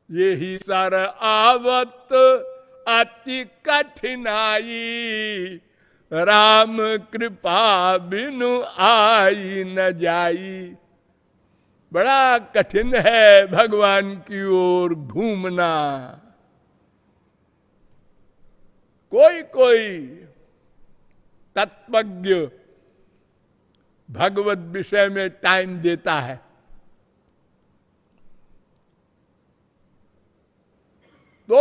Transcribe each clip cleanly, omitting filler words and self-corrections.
ये ही सर आवत अति कठिनाई, राम कृपा बिनु आई न जाई। बड़ा कठिन है भगवान की ओर घूमना। कोई कोई तत्वज्ञ भगवत विषय में टाइम देता है, तो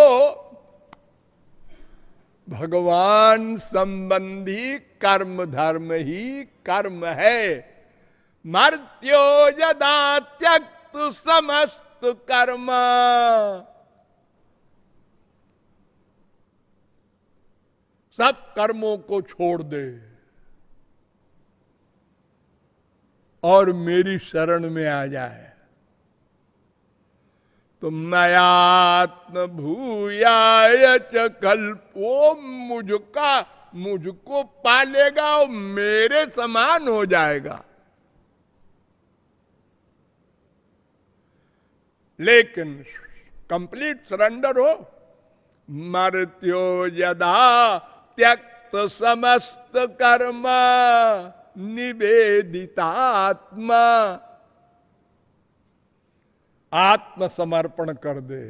भगवान संबंधी कर्म धर्म ही कर्म है। मर्त्यो यदा त्यक्त समस्त कर्म, सब कर्मों को छोड़ दे और मेरी शरण में आ जाए, तो मयात्म भूयाय च कल्पो, मुझको पालेगा और मेरे समान हो जाएगा। लेकिन कंप्लीट सरेंडर हो। मर्त्यो यदा त्यक्त समस्त कर्म, निवेदितात्मा, आत्मसमर्पण कर दे।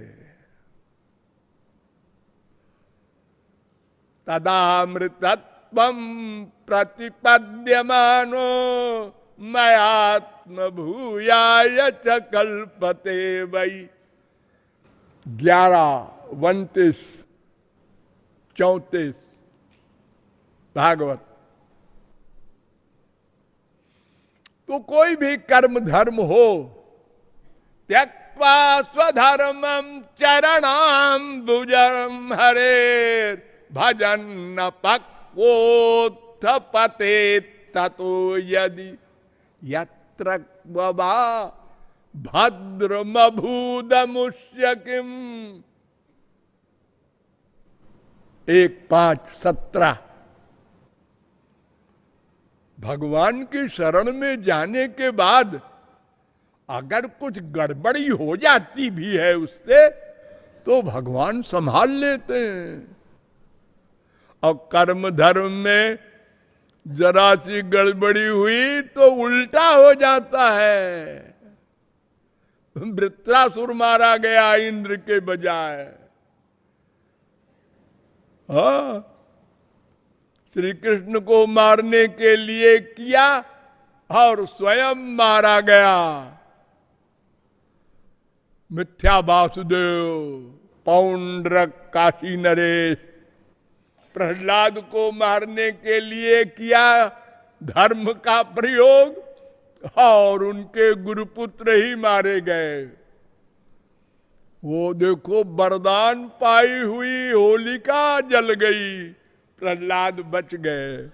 तदामृतत्वं प्रतिपद्यमानो, मयात्म भूयाय च कल्पते वै। 11:29-34 भागवत। तो कोई भी कर्म धर्म हो, त्यक्त्वा स्वधर्मं चरणाम्बुजं हरेर्, भजन न पक्वोत्थपते ततो यदि यत्र क्ववा भद्रमभूदमुष्य किम। 1:5-17। भगवान की शरण में जाने के बाद अगर कुछ गड़बड़ी हो जाती भी है उससे, तो भगवान संभाल लेते हैं। और कर्म धर्म में जरा सी गड़बड़ी हुई तो उल्टा हो जाता है। वृत्रासुर मारा गया इंद्र के बजाय। हाँ, श्री कृष्ण को मारने के लिए किया और स्वयं मारा गया। मिथ्या वासुदेव, पौंड्रक, काशी नरेश, प्रहलाद को मारने के लिए किया धर्म का प्रयोग और उनके गुरुपुत्र ही मारे गए। वो देखो वरदान पाई हुई होलिका जल गई, प्रहलाद बच गए।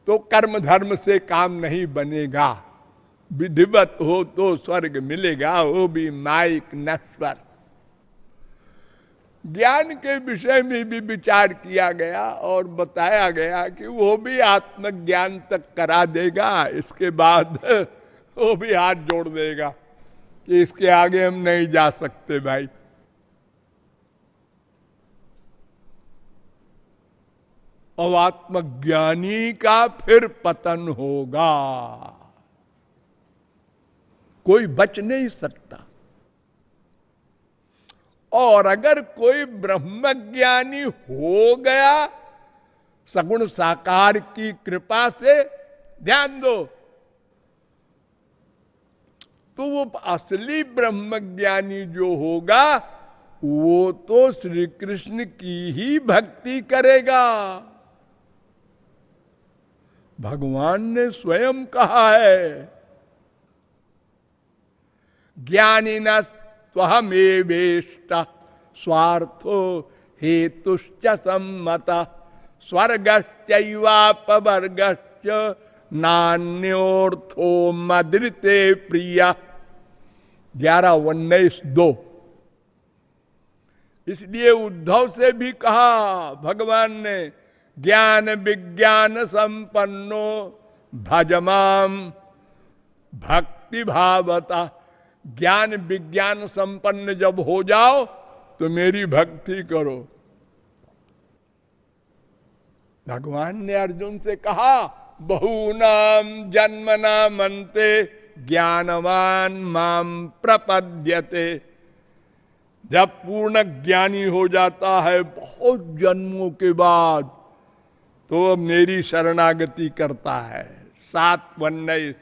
तो कर्म धर्म से काम नहीं बनेगा। विधिवत हो तो स्वर्ग मिलेगा, वो भी माइक नश्वर। ज्ञान के विषय में भी विचार किया गया और बताया गया कि वो भी आत्मज्ञान तक करा देगा, इसके बाद वो भी हाथ जोड़ देगा कि इसके आगे हम नहीं जा सकते भाई। और आत्मज्ञानी का फिर पतन होगा, कोई बच नहीं सकता। और अगर कोई ब्रह्मज्ञानी हो गया सगुण साकार की कृपा से, ध्यान दो, तो वो असली ब्रह्मज्ञानी जो होगा वो तो श्री कृष्ण की ही भक्ति करेगा। भगवान ने स्वयं कहा है, ज्ञानिनस्त्वहमेवेष्ट स्वार्थो हेतुश्च सम्मता, स्वर्गश्चैवापवर्गश्च नान्योर्थो मदृते प्रिया। 11:19-2। इसलिए उद्धव से भी कहा भगवान ने, ज्ञान विज्ञान संपन्नो भजमाम भक्ति भावता। ज्ञान विज्ञान संपन्न जब हो जाओ तो मेरी भक्ति करो। भगवान ने अर्जुन से कहा, बहूनाम जन्मनाम अन्ते ज्ञानवान माम प्रपद्यते। जब पूर्ण ज्ञानी हो जाता है बहुत जन्मों के बाद, तो मेरी शरणागति करता है। 7 19